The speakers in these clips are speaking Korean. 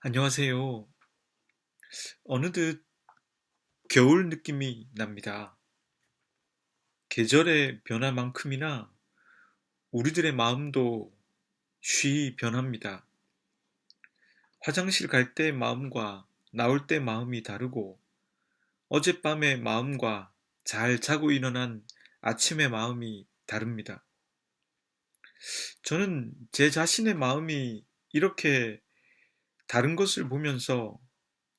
안녕하세요. 어느덧 겨울 느낌이 납니다. 계절의 변화만큼이나 우리들의 마음도 쉬이 변합니다. 화장실 갈 때 마음과 나올 때 마음이 다르고 어젯밤의 마음과 잘 자고 일어난 아침의 마음이 다릅니다. 저는 제 자신의 마음이 이렇게 다른 것을 보면서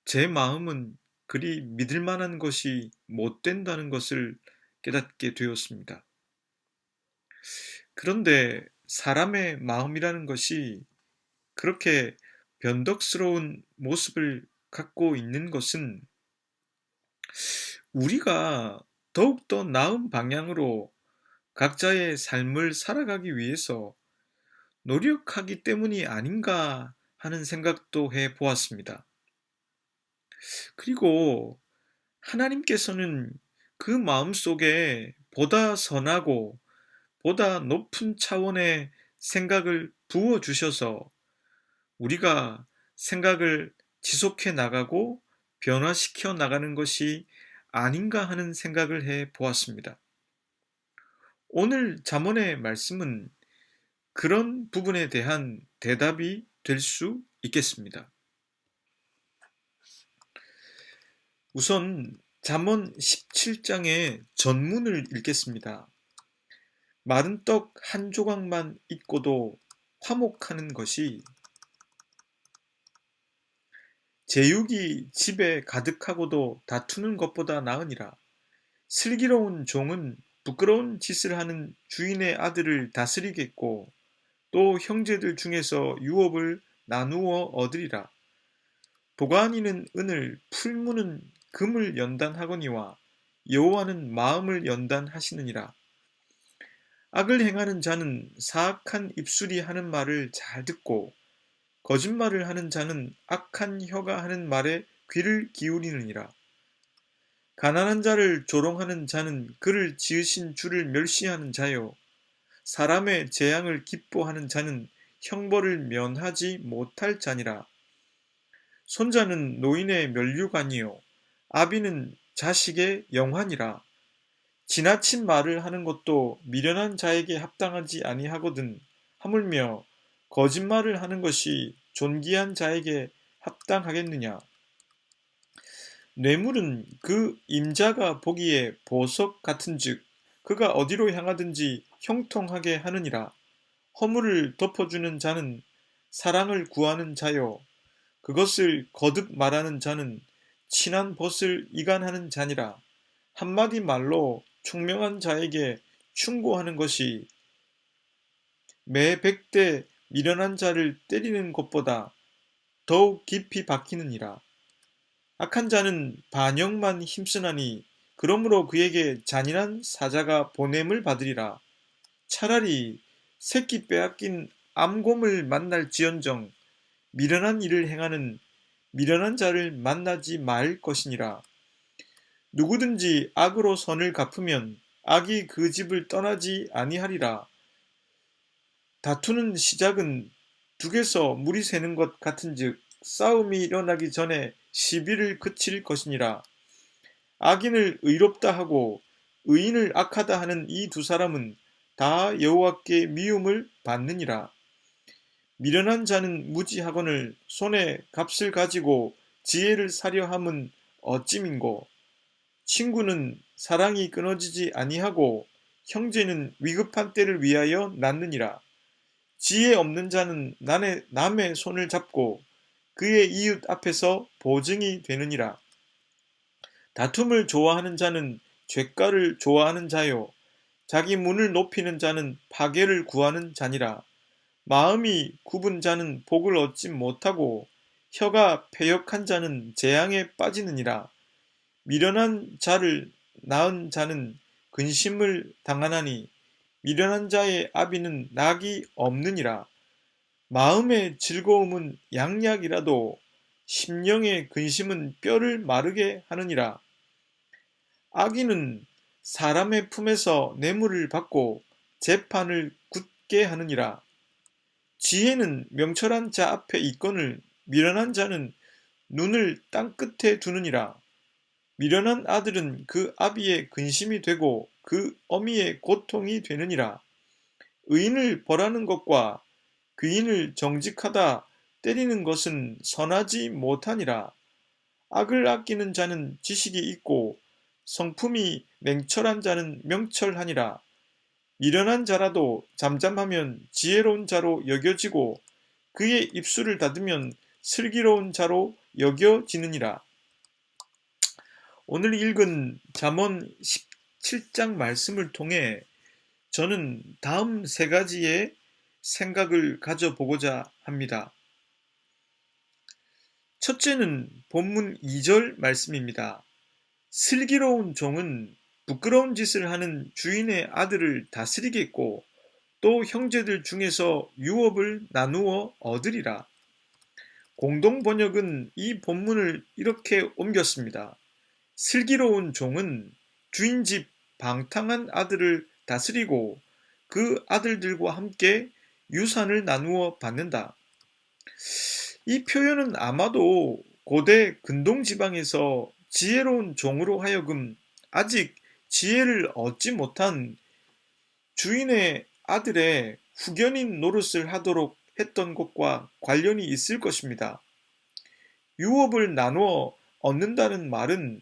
제 마음은 그리 믿을 만한 것이 못 된다는 것을 깨닫게 되었습니다. 그런데 사람의 마음이라는 것이 그렇게 변덕스러운 모습을 갖고 있는 것은 우리가 더욱더 나은 방향으로 각자의 삶을 살아가기 위해서 노력하기 때문이 아닌가 하는 생각도 해 보았습니다. 그리고 하나님께서는 그 마음 속에 보다 선하고 보다 높은 차원의 생각을 부어 주셔서 우리가 생각을 지속해 나가고 변화시켜 나가는 것이 아닌가 하는 생각을 해 보았습니다. 오늘 잠언의 말씀은 그런 부분에 대한 대답이 될 수 있겠습니다. 우선 잠언 17장의 전문을 읽겠습니다. 마른 떡 한 조각만 있고도 화목하는 것이 제육이 집에 가득하고도 다투는 것보다 나으니라. 슬기로운 종은 부끄러운 짓을 하는 주인의 아들을 다스리겠고 또 형제들 중에서 유업을 나누어 얻으리라. 도가니는 은을 풀무는 금을 연단하거니와 여호와는 마음을 연단하시느니라. 악을 행하는 자는 사악한 입술이 하는 말을 잘 듣고 거짓말을 하는 자는 악한 혀가 하는 말에 귀를 기울이느니라. 가난한 자를 조롱하는 자는 그를 지으신 주를 멸시하는 자요. 사람의 재앙을 기뻐하는 자는 형벌을 면하지 못할 자니라. 손자는 노인의 면류관이요 아비는 자식의 영환이라. 지나친 말을 하는 것도 미련한 자에게 합당하지 아니하거든 하물며 거짓말을 하는 것이 존귀한 자에게 합당하겠느냐. 뇌물은 그 임자가 보기에 보석 같은즉 그가 어디로 향하든지 형통하게 하느니라. 허물을 덮어주는 자는 사랑을 구하는 자요 그것을 거듭 말하는 자는 친한 벗을 이간하는 자니라. 한마디 말로 총명한 자에게 충고하는 것이 매 100대 미련한 자를 때리는 것보다 더욱 깊이 박히느니라. 악한 자는 반역만 힘쓰나니 그러므로 그에게 잔인한 사자가 보냄을 받으리라. 차라리 새끼 빼앗긴 암곰을 만날지언정 미련한 일을 행하는 미련한 자를 만나지 말 것이니라. 누구든지 악으로 선을 갚으면 악이 그 집을 떠나지 아니하리라. 다투는 시작은 둑에서 물이 새는 것 같은즉 싸움이 일어나기 전에 시비를 그칠 것이니라. 악인을 의롭다 하고 의인을 악하다 하는 이 두 사람은 다 여호와께 미움을 받느니라. 미련한 자는 무지하거늘 손에 값을 가지고 지혜를 사려 함은 어찌민고. 친구는 사랑이 끊어지지 아니하고 형제는 위급한 때를 위하여 낳느니라. 지혜 없는 자는 남의 손을 잡고 그의 이웃 앞에서 보증이 되느니라. 다툼을 좋아하는 자는 죗가를 좋아하는 자요 자기 문을 높이는 자는 파괴를 구하는 자니라. 마음이 굽은 자는 복을 얻지 못하고 혀가 패역한 자는 재앙에 빠지느니라. 미련한 자를 낳은 자는 근심을 당하나니 미련한 자의 아비는 낙이 없느니라. 마음의 즐거움은 양약이라도 심령의 근심은 뼈를 마르게 하느니라. 악인은 사람의 품에서 뇌물을 받고 재판을 굳게 하느니라. 지혜는 명철한 자 앞에 있거늘 미련한 자는 눈을 땅 끝에 두느니라. 미련한 아들은 그 아비의 근심이 되고 그 어미의 고통이 되느니라. 의인을 벌하는 것과 귀인을 정직하다 때리는 것은 선하지 못하니라. 악을 아끼는 자는 지식이 있고 성품이 맹철한 자는 명철하니라. 미련한 자라도 잠잠하면 지혜로운 자로 여겨지고 그의 입술을 닫으면 슬기로운 자로 여겨지느니라. 오늘 읽은 잠언 17장 말씀을 통해 저는 다음 세 가지의 생각을 가져보고자 합니다. 첫째는 본문 2절 말씀입니다. 슬기로운 종은 부끄러운 짓을 하는 주인의 아들을 다스리겠고 또 형제들 중에서 유업을 나누어 얻으리라. 공동 번역은 이 본문을 이렇게 옮겼습니다. 슬기로운 종은 주인 집 방탕한 아들을 다스리고 그 아들들과 함께 유산을 나누어 받는다. 이 표현은 아마도 고대 근동 지방에서 지혜로운 종으로 하여금 아직 지혜를 얻지 못한 주인의 아들의 후견인 노릇을 하도록 했던 것과 관련이 있을 것입니다. 유업을 나누어 얻는다는 말은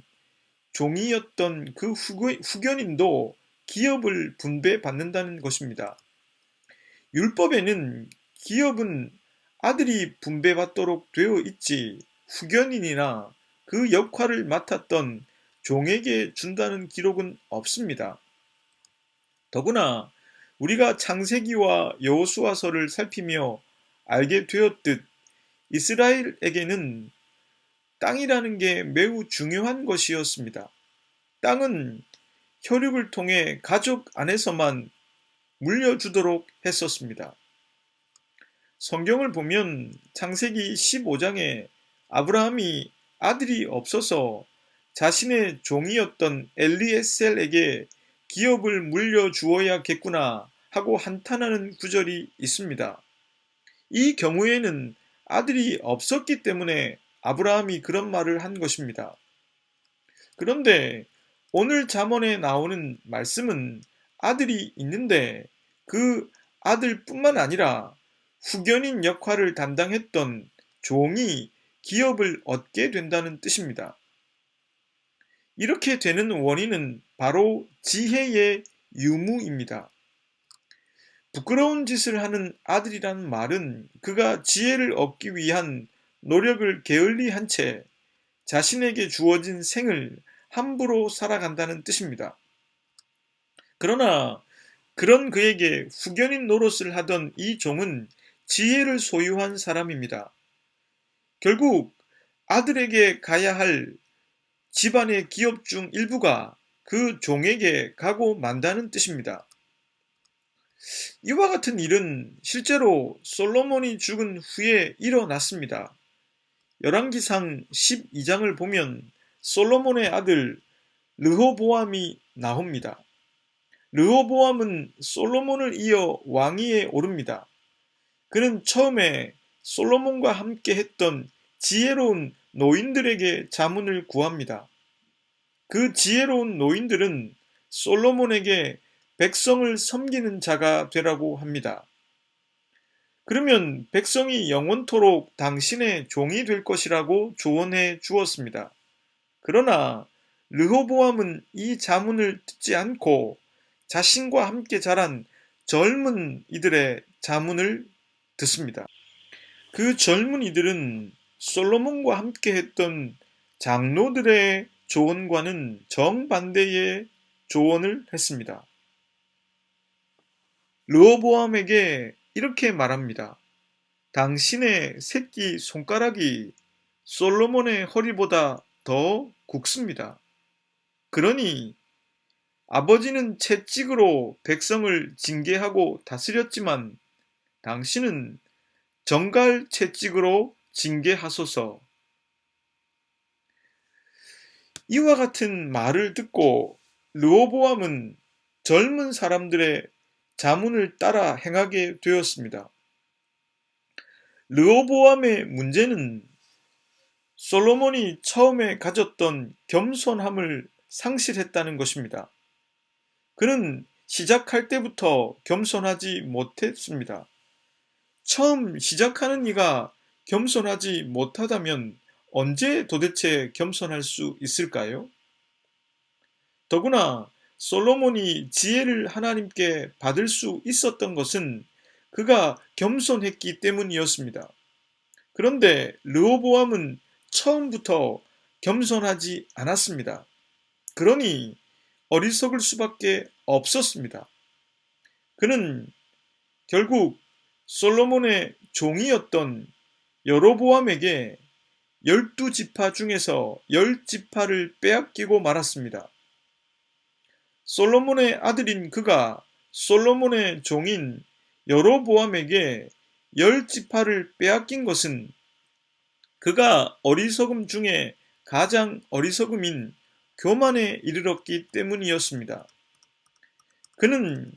종이었던 그 후견인도 기업을 분배받는다는 것입니다. 율법에는 기업은 아들이 분배받도록 되어 있지 후견인이나 그 역할을 맡았던 종에게 준다는 기록은 없습니다. 더구나 우리가 창세기와 여호수아서를 살피며 알게 되었듯 이스라엘에게는 땅이라는 게 매우 중요한 것이었습니다. 땅은 혈육을 통해 가족 안에서만 물려주도록 했었습니다. 성경을 보면 창세기 15장에 아브라함이 아들이 없어서 자신의 종이었던 엘리에셀에게 기업을 물려주어야겠구나 하고 한탄하는 구절이 있습니다. 이 경우에는 아들이 없었기 때문에 아브라함이 그런 말을 한 것입니다. 그런데 오늘 잠언에 나오는 말씀은 아들이 있는데 그 아들뿐만 아니라 후견인 역할을 담당했던 종이 기업을 얻게 된다는 뜻입니다. 이렇게 되는 원인은 바로 지혜의 유무입니다. 부끄러운 짓을 하는 아들이라는 말은 그가 지혜를 얻기 위한 노력을 게을리한 채 자신에게 주어진 생을 함부로 살아간다는 뜻입니다. 그러나 그런 그에게 후견인 노릇을 하던 이 종은 지혜를 소유한 사람입니다. 결국 아들에게 가야 할 집안의 기업 중 일부가 그 종에게 가고 만다는 뜻입니다. 이와 같은 일은 실제로 솔로몬이 죽은 후에 일어났습니다. 열왕기상 12장을 보면 솔로몬의 아들 르호보암이 나옵니다. 르호보암은 솔로몬을 이어 왕위에 오릅니다. 그는 처음에 솔로몬과 함께 했던 지혜로운 노인들에게 자문을 구합니다. 그 지혜로운 노인들은 솔로몬에게 백성을 섬기는 자가 되라고 합니다. 그러면 백성이 영원토록 당신의 종이 될 것이라고 조언해 주었습니다. 그러나 르호보암은 이 자문을 듣지 않고 자신과 함께 자란 젊은 이들의 자문을 듣습니다. 그 젊은 이들은 솔로몬과 함께 했던 장로들의 조언과는 정반대의 조언을 했습니다. 르호보암에게 이렇게 말합니다. 당신의 새끼 손가락이 솔로몬의 허리보다 더 굵습니다. 그러니 아버지는 채찍으로 백성을 징계하고 다스렸지만 당신은 정갈 채찍으로 징계하소서. 이와 같은 말을 듣고 르호보암은 젊은 사람들의 자문을 따라 행하게 되었습니다. 르호보암의 문제는 솔로몬이 처음에 가졌던 겸손함을 상실했다는 것입니다. 그는 시작할 때부터 겸손하지 못했습니다. 처음 시작하는 이가 겸손하지 못하다면 언제 도대체 겸손할 수 있을까요? 더구나 솔로몬이 지혜를 하나님께 받을 수 있었던 것은 그가 겸손했기 때문이었습니다. 그런데 르호보암은 처음부터 겸손하지 않았습니다. 그러니 어리석을 수밖에 없었습니다. 그는 결국 솔로몬의 종이었던 여로보암에게 12지파 중에서 10지파를 빼앗기고 말았습니다. 솔로몬의 아들인 그가 솔로몬의 종인 여로보암에게 10지파를 빼앗긴 것은 그가 어리석음 중에 가장 어리석음인 교만에 이르렀기 때문이었습니다. 그는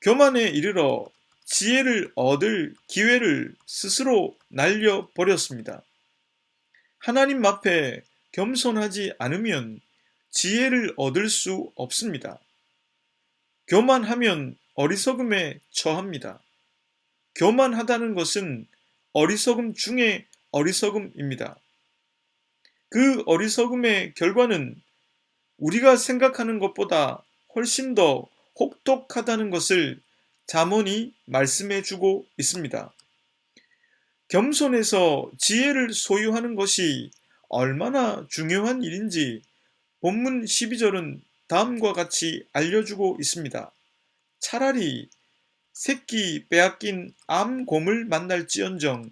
교만에 이르러 지혜를 얻을 기회를 스스로 날려버렸습니다. 하나님 앞에 겸손하지 않으면 지혜를 얻을 수 없습니다. 교만하면 어리석음에 처합니다. 교만하다는 것은 어리석음 중에 어리석음입니다. 그 어리석음의 결과는 우리가 생각하는 것보다 훨씬 더 혹독하다는 것을 잠언이 말씀해 주고 있습니다. 겸손해서 지혜를 소유하는 것이 얼마나 중요한 일인지 본문 12절은 다음과 같이 알려주고 있습니다. 차라리 새끼 빼앗긴 암곰을 만날지언정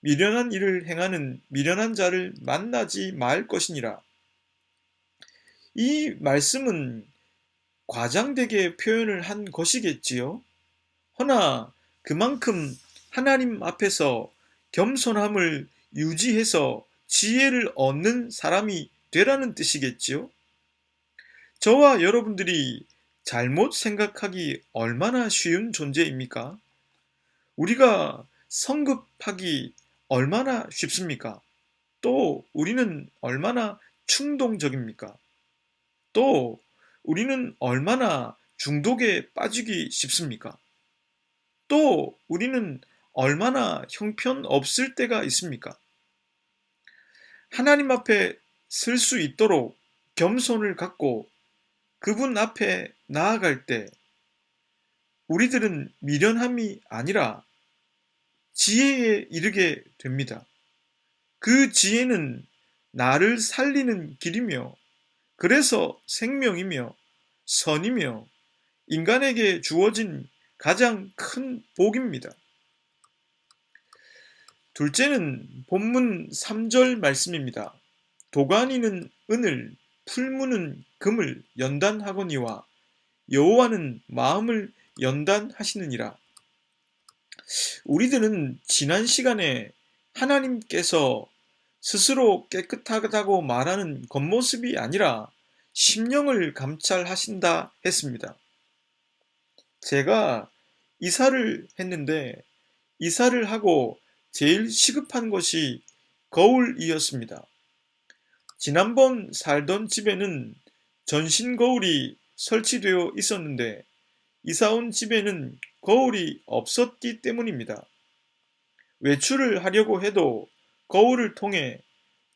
미련한 일을 행하는 미련한 자를 만나지 말 것이니라. 이 말씀은 과장되게 표현을 한 것이겠지요. 허나 그만큼 하나님 앞에서 겸손함을 유지해서 지혜를 얻는 사람이 되라는 뜻이겠지요. 저와 여러분들이 잘못 생각하기 얼마나 쉬운 존재입니까? 우리가 성급하기 얼마나 쉽습니까? 또 우리는 얼마나 충동적입니까? 또 우리는 얼마나 중독에 빠지기 쉽습니까? 또 우리는 얼마나 형편없을 때가 있습니까? 하나님 앞에 설 수 있도록 겸손을 갖고 그분 앞에 나아갈 때 우리들은 미련함이 아니라 지혜에 이르게 됩니다. 그 지혜는 나를 살리는 길이며 그래서 생명이며 선이며 인간에게 주어진 가장 큰 복입니다. 둘째는 본문 3절 말씀입니다. 도가니는 은을, 풀무는 금을 연단하거니와 여호와는 마음을 연단하시느니라. 우리들은 지난 시간에 하나님께서 스스로 깨끗하다고 말하는 겉모습이 아니라 심령을 감찰하신다 했습니다. 제가 이사를 했는데 이사를 하고 제일 시급한 것이 거울이었습니다. 지난번 살던 집에는 전신 거울이 설치되어 있었는데 이사 온 집에는 거울이 없었기 때문입니다. 외출을 하려고 해도 거울을 통해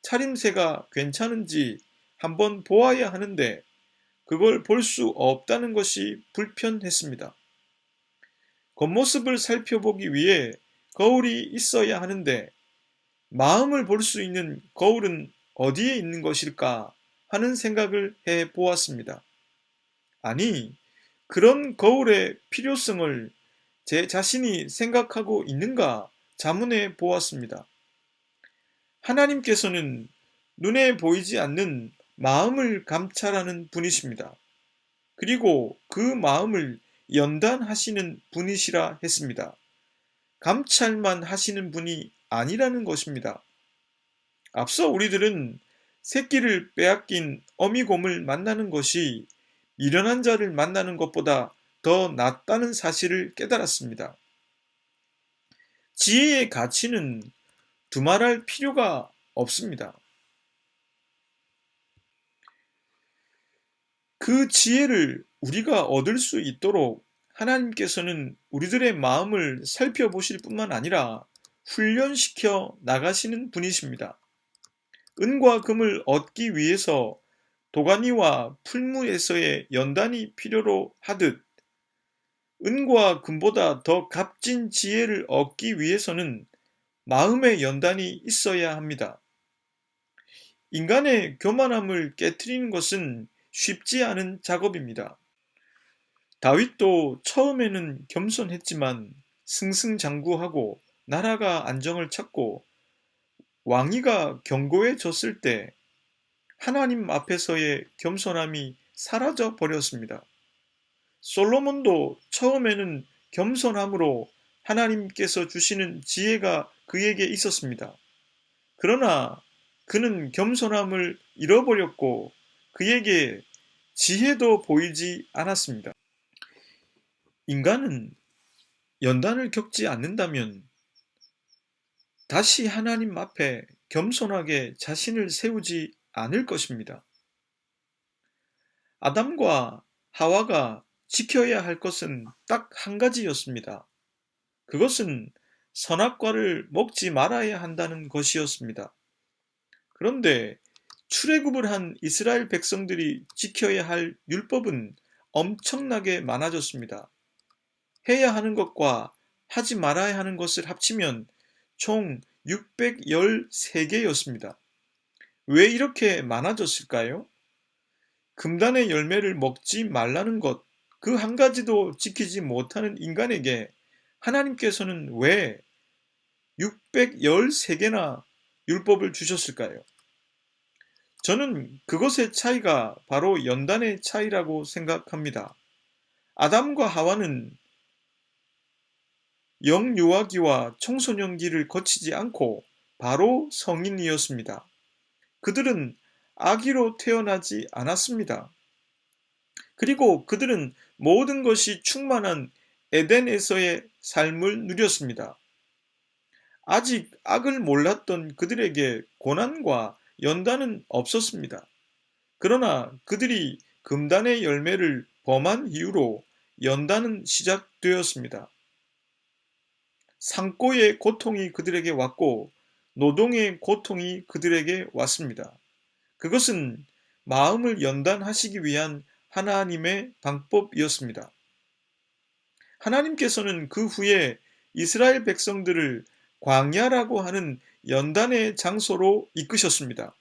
차림새가 괜찮은지 한번 보아야 하는데 그걸 볼 수 없다는 것이 불편했습니다. 겉모습을 살펴보기 위해 거울이 있어야 하는데 마음을 볼 수 있는 거울은 어디에 있는 것일까 하는 생각을 해 보았습니다. 아니, 그런 거울의 필요성을 제 자신이 생각하고 있는가 자문해 보았습니다. 하나님께서는 눈에 보이지 않는 마음을 감찰하는 분이십니다. 그리고 그 마음을 연단하시는 분이시라 했습니다. 감찰만 하시는 분이 아니라는 것입니다. 앞서 우리들은 새끼를 빼앗긴 어미곰을 만나는 것이 미련한 자를 만나는 것보다 더 낫다는 사실을 깨달았습니다. 지혜의 가치는 두말할 필요가 없습니다. 그 지혜를 우리가 얻을 수 있도록 하나님께서는 우리들의 마음을 살펴보실 뿐만 아니라 훈련시켜 나가시는 분이십니다. 은과 금을 얻기 위해서 도가니와 풀무에서의 연단이 필요로 하듯 은과 금보다 더 값진 지혜를 얻기 위해서는 마음의 연단이 있어야 합니다. 인간의 교만함을 깨트리는 것은 쉽지 않은 작업입니다. 다윗도 처음에는 겸손했지만 승승장구하고 나라가 안정을 찾고 왕위가 견고해졌을 때 하나님 앞에서의 겸손함이 사라져 버렸습니다. 솔로몬도 처음에는 겸손함으로 하나님께서 주시는 지혜가 그에게 있었습니다. 그러나 그는 겸손함을 잃어버렸고 그에게 지혜도 보이지 않았습니다. 인간은 연단을 겪지 않는다면 다시 하나님 앞에 겸손하게 자신을 세우지 않을 것입니다. 아담과 하와가 지켜야 할 것은 딱 한 가지였습니다. 그것은 선악과를 먹지 말아야 한다는 것이었습니다. 그런데 출애굽을 한 이스라엘 백성들이 지켜야 할 율법은 엄청나게 많아졌습니다. 해야 하는 것과 하지 말아야 하는 것을 합치면 총 613개였습니다. 왜 이렇게 많아졌을까요? 금단의 열매를 먹지 말라는 것, 그 한 가지도 지키지 못하는 인간에게 하나님께서는 왜 613개나 율법을 주셨을까요? 저는 그것의 차이가 바로 연단의 차이라고 생각합니다. 아담과 하와는 영유아기와 청소년기를 거치지 않고 바로 성인이었습니다. 그들은 아기로 태어나지 않았습니다. 그리고 그들은 모든 것이 충만한 에덴에서의 삶을 누렸습니다. 아직 악을 몰랐던 그들에게 고난과 연단은 없었습니다. 그러나 그들이 금단의 열매를 범한 이후로 연단은 시작되었습니다. 상고의 고통이 그들에게 왔고 노동의 고통이 그들에게 왔습니다. 그것은 마음을 연단하시기 위한 하나님의 방법이었습니다. 하나님께서는 그 후에 이스라엘 백성들을 광야라고 하는 연단의 장소로 이끄셨습니다.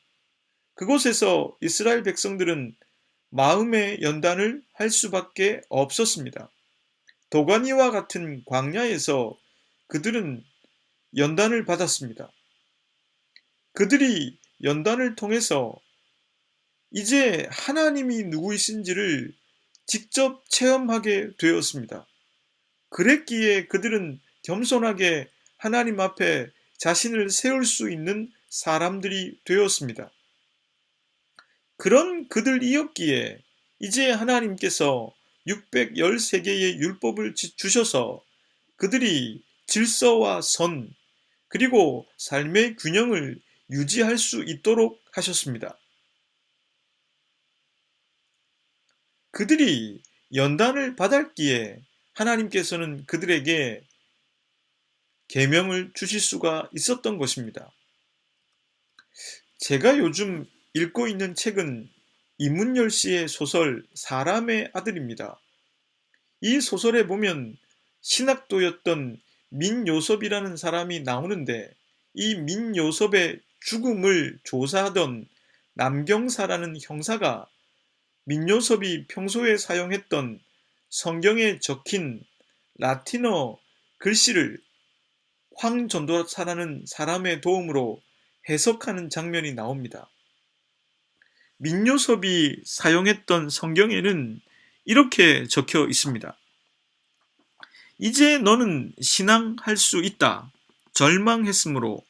그곳에서 이스라엘 백성들은 마음의 연단을 할 수밖에 없었습니다. 도가니와 같은 광야에서 그들은 연단을 받았습니다. 그들이 연단을 통해서 이제 하나님이 누구이신지를 직접 체험하게 되었습니다. 그랬기에 그들은 겸손하게 하나님 앞에 자신을 세울 수 있는 사람들이 되었습니다. 그런 그들이었기에 이제 하나님께서 613개의 율법을 주셔서 그들이 질서와 선, 그리고 삶의 균형을 유지할 수 있도록 하셨습니다. 그들이 연단을 받았기에 하나님께서는 그들에게 계명을 주실 수가 있었던 것입니다. 제가 요즘 읽고 있는 책은 이문열 씨의 소설 사람의 아들입니다. 이 소설에 보면 신학도였던 민요섭이라는 사람이 나오는데 이 민요섭의 죽음을 조사하던 남경사라는 형사가 민요섭이 평소에 사용했던 성경에 적힌 라틴어 글씨를 황전도사라는 사람의 도움으로 해석하는 장면이 나옵니다. 민요섭이 사용했던 성경에는 이렇게 적혀 있습니다. 이제 너는 신앙할 수 있다. 절망했으므로.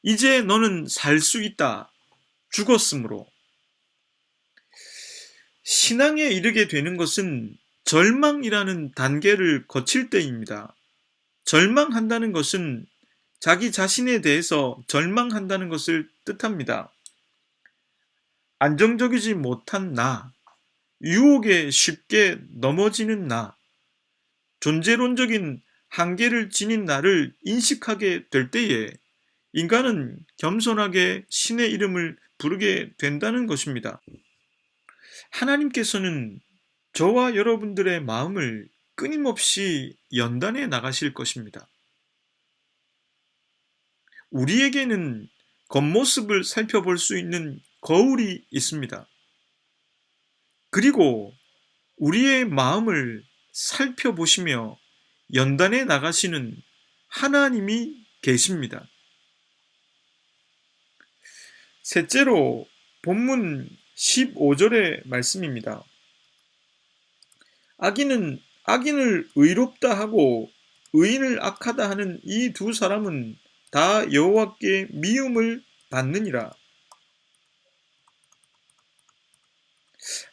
이제 너는 살 수 있다. 죽었으므로. 신앙에 이르게 되는 것은 절망이라는 단계를 거칠 때입니다. 절망한다는 것은 자기 자신에 대해서 절망한다는 것을 뜻합니다. 안정적이지 못한 나, 유혹에 쉽게 넘어지는 나, 존재론적인 한계를 지닌 나를 인식하게 될 때에 인간은 겸손하게 신의 이름을 부르게 된다는 것입니다. 하나님께서는 저와 여러분들의 마음을 끊임없이 연단해 나가실 것입니다. 우리에게는 겉모습을 살펴볼 수 있는 거울이 있습니다. 그리고 우리의 마음을 살펴보시며 연단해 나가시는 하나님이 계십니다. 셋째로 본문 15절의 말씀입니다. 악인을 의롭다 하고 의인을 악하다 하는 이 두 사람은 다 여호와께 미움을 받느니라.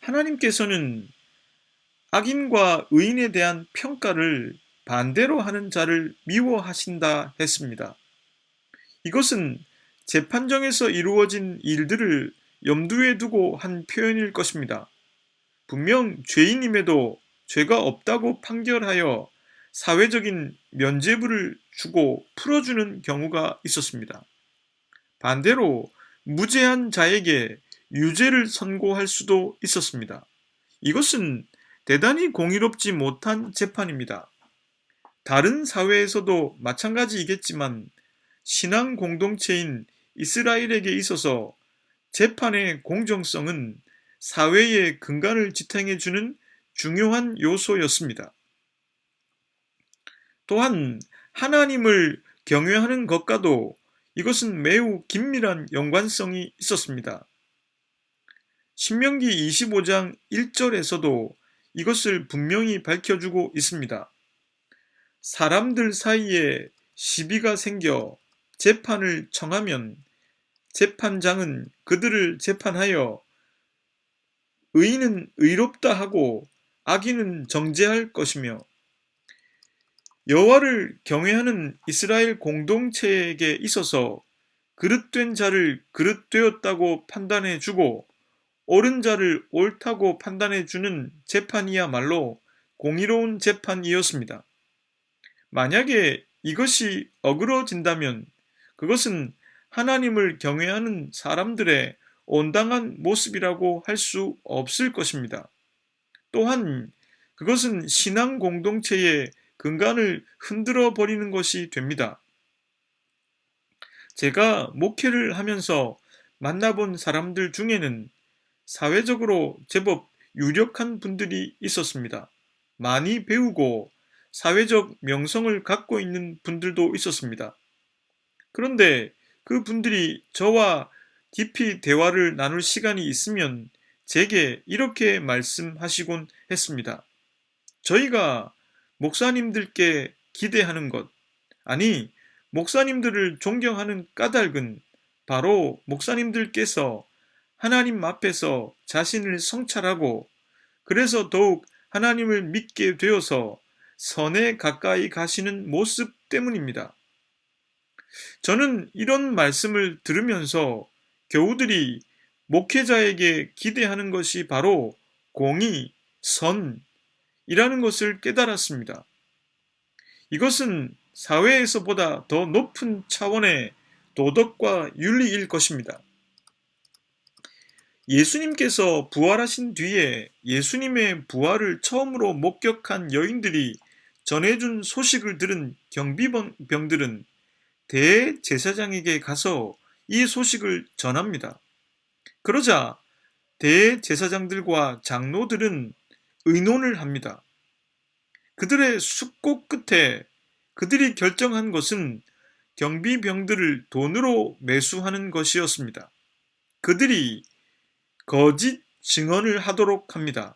하나님께서는 악인과 의인에 대한 평가를 반대로 하는 자를 미워하신다 했습니다. 이것은 재판정에서 이루어진 일들을 염두에 두고 한 표현일 것입니다. 분명 죄인임에도 죄가 없다고 판결하여 사회적인 면죄부를 주고 풀어주는 경우가 있었습니다. 반대로 무죄한 자에게 유죄를 선고할 수도 있었습니다. 이것은 대단히 공의롭지 못한 재판입니다. 다른 사회에서도 마찬가지이겠지만 신앙 공동체인 이스라엘에게 있어서 재판의 공정성은 사회의 근간을 지탱해주는 중요한 요소였습니다. 또한 하나님을 경외하는 것과도 이것은 매우 긴밀한 연관성이 있었습니다. 신명기 25장 1절에서도 이것을 분명히 밝혀주고 있습니다. 사람들 사이에 시비가 생겨 재판을 청하면 재판장은 그들을 재판하여 의인은 의롭다 하고 악인은 정죄할 것이며 여호와를 경외하는 이스라엘 공동체에게 있어서 그릇된 자를 그릇되었다고 판단해 주고 옳은 자를 옳다고 판단해 주는 재판이야말로 공의로운 재판이었습니다. 만약에 이것이 어그러진다면 그것은 하나님을 경외하는 사람들의 온당한 모습이라고 할 수 없을 것입니다. 또한 그것은 신앙 공동체의 근간을 흔들어 버리는 것이 됩니다. 제가 목회를 하면서 만나본 사람들 중에는 사회적으로 제법 유력한 분들이 있었습니다. 많이 배우고 사회적 명성을 갖고 있는 분들도 있었습니다. 그런데 그 분들이 저와 깊이 대화를 나눌 시간이 있으면 제게 이렇게 말씀하시곤 했습니다. 저희가 목사님들께 기대하는 것, 아니 목사님들을 존경하는 까닭은 바로 목사님들께서 하나님 앞에서 자신을 성찰하고 그래서 더욱 하나님을 믿게 되어서 선에 가까이 가시는 모습 때문입니다. 저는 이런 말씀을 들으면서 교우들이 목회자에게 기대하는 것이 바로 공의, 선이라는 것을 깨달았습니다. 이것은 사회에서보다 더 높은 차원의 도덕과 윤리일 것입니다. 예수님께서 부활하신 뒤에 예수님의 부활을 처음으로 목격한 여인들이 전해준 소식을 들은 경비병들은 대제사장에게 가서 이 소식을 전합니다. 그러자 대제사장들과 장로들은 의논을 합니다. 그들의 숙고 끝에 그들이 결정한 것은 경비병들을 돈으로 매수하는 것이었습니다. 그들이 거짓 증언을 하도록 합니다.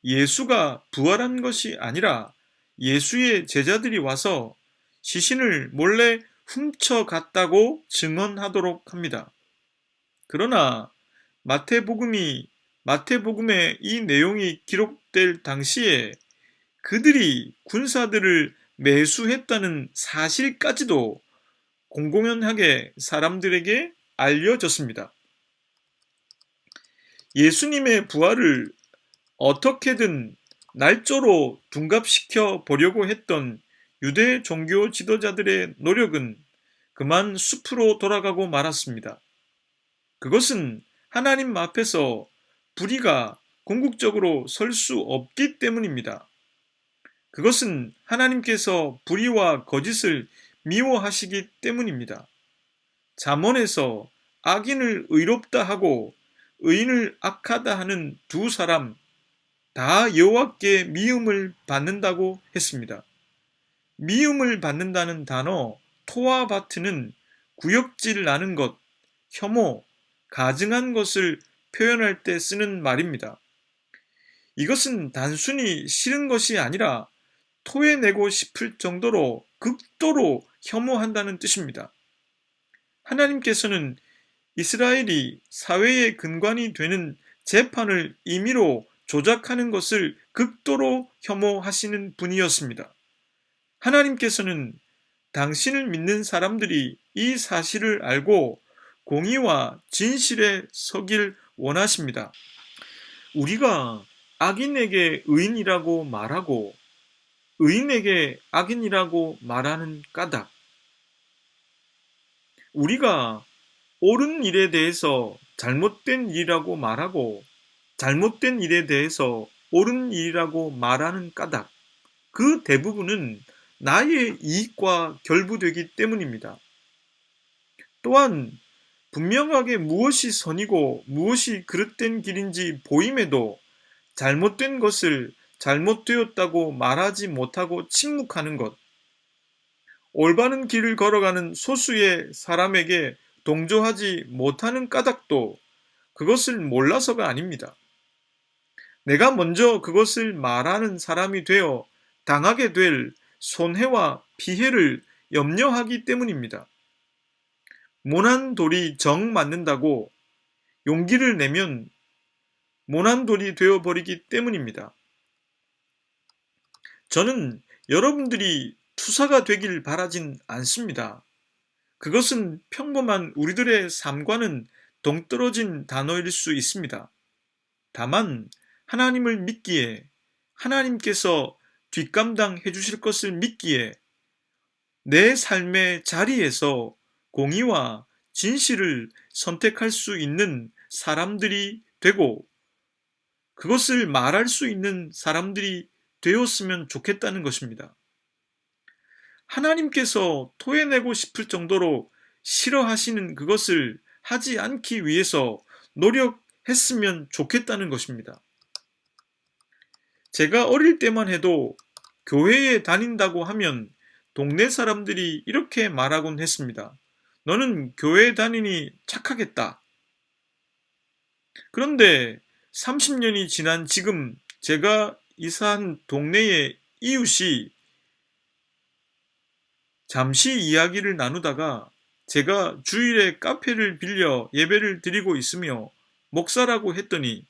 예수가 부활한 것이 아니라 예수의 제자들이 와서 시신을 몰래 훔쳐갔다고 증언하도록 합니다. 그러나 마태복음에 이 내용이 기록될 당시에 그들이 군사들을 매수했다는 사실까지도 공공연하게 사람들에게 알려졌습니다. 예수님의 부활을 어떻게든 날조로 둔갑시켜 보려고 했던 유대 종교 지도자들의 노력은 그만 숲으로 돌아가고 말았습니다. 그것은 하나님 앞에서 불의가 궁극적으로 설 수 없기 때문입니다. 그것은 하나님께서 불의와 거짓을 미워하시기 때문입니다. 잠언에서 악인을 의롭다 하고 의인을 악하다 하는 두 사람 다 여호와께 미움을 받는다고 했습니다. 미움을 받는다는 단어 토아바트는 구역질 나는 것, 혐오, 가증한 것을 표현할 때 쓰는 말입니다. 이것은 단순히 싫은 것이 아니라 토해내고 싶을 정도로 극도로 혐오한다는 뜻입니다. 하나님께서는 이스라엘이 사회의 근간이 되는 재판을 임의로 조작하는 것을 극도로 혐오하시는 분이었습니다. 하나님께서는 당신을 믿는 사람들이 이 사실을 알고 공의와 진실에 서길 원하십니다. 우리가 악인에게 의인이라고 말하고 의인에게 악인이라고 말하는 까닭, 우리가 옳은 일에 대해서 잘못된 일이라고 말하고 잘못된 일에 대해서 옳은 일이라고 말하는 까닭, 그 대부분은 나의 이익과 결부되기 때문입니다. 또한 분명하게 무엇이 선이고 무엇이 그릇된 길인지 보임에도 잘못된 것을 잘못되었다고 말하지 못하고 침묵하는 것, 올바른 길을 걸어가는 소수의 사람에게 동조하지 못하는 까닭도 그것을 몰라서가 아닙니다. 내가 먼저 그것을 말하는 사람이 되어 당하게 될 손해와 피해를 염려하기 때문입니다. 모난 돌이 정 맞는다고 용기를 내면 모난 돌이 되어버리기 때문입니다. 저는 여러분들이 투사가 되길 바라진 않습니다. 그것은 평범한 우리들의 삶과는 동떨어진 단어일 수 있습니다. 다만 하나님을 믿기에, 하나님께서 뒷감당해 주실 것을 믿기에 내 삶의 자리에서 공의와 진실을 선택할 수 있는 사람들이 되고 그것을 말할 수 있는 사람들이 되었으면 좋겠다는 것입니다. 하나님께서 토해내고 싶을 정도로 싫어하시는 그것을 하지 않기 위해서 노력했으면 좋겠다는 것입니다. 제가 어릴 때만 해도 교회에 다닌다고 하면 동네 사람들이 이렇게 말하곤 했습니다. 너는 교회 다니니 착하겠다. 그런데 30년이 지난 지금 제가 이사한 동네의 이웃이 잠시 이야기를 나누다가 제가 주일에 카페를 빌려 예배를 드리고 있으며 목사라고 했더니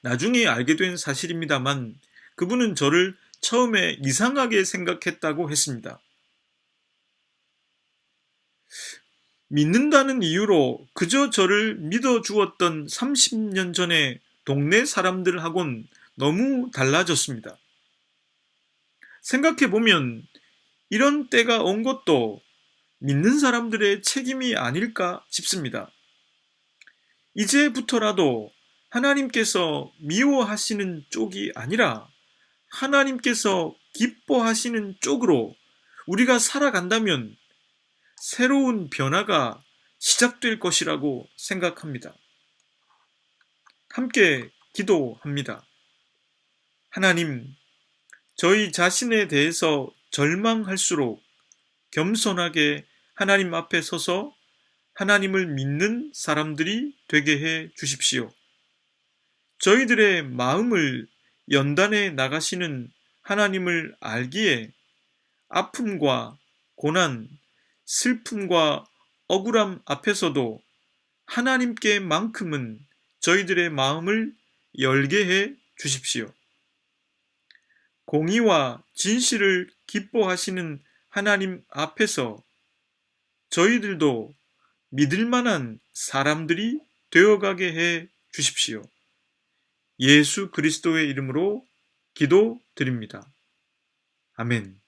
나중에 알게 된 사실입니다만 그분은 저를 처음에 이상하게 생각했다고 했습니다. 믿는다는 이유로 그저 저를 믿어주었던 30년 전에 동네 사람들하고는 너무 달라졌습니다. 생각해보면 이런 때가 온 것도 믿는 사람들의 책임이 아닐까 싶습니다. 이제부터라도 하나님께서 미워하시는 쪽이 아니라 하나님께서 기뻐하시는 쪽으로 우리가 살아간다면 새로운 변화가 시작될 것이라고 생각합니다. 함께 기도합니다. 하나님, 저희 자신에 대해서 절망할수록 겸손하게 하나님 앞에 서서 하나님을 믿는 사람들이 되게 해 주십시오. 저희들의 마음을 연단해 나가시는 하나님을 알기에 아픔과 고난, 슬픔과 억울함 앞에서도 하나님께만큼은 저희들의 마음을 열게 해 주십시오. 공의와 진실을 기뻐하시는 하나님 앞에서 저희들도 믿을 만한 사람들이 되어가게 해 주십시오. 예수 그리스도의 이름으로 기도드립니다. 아멘.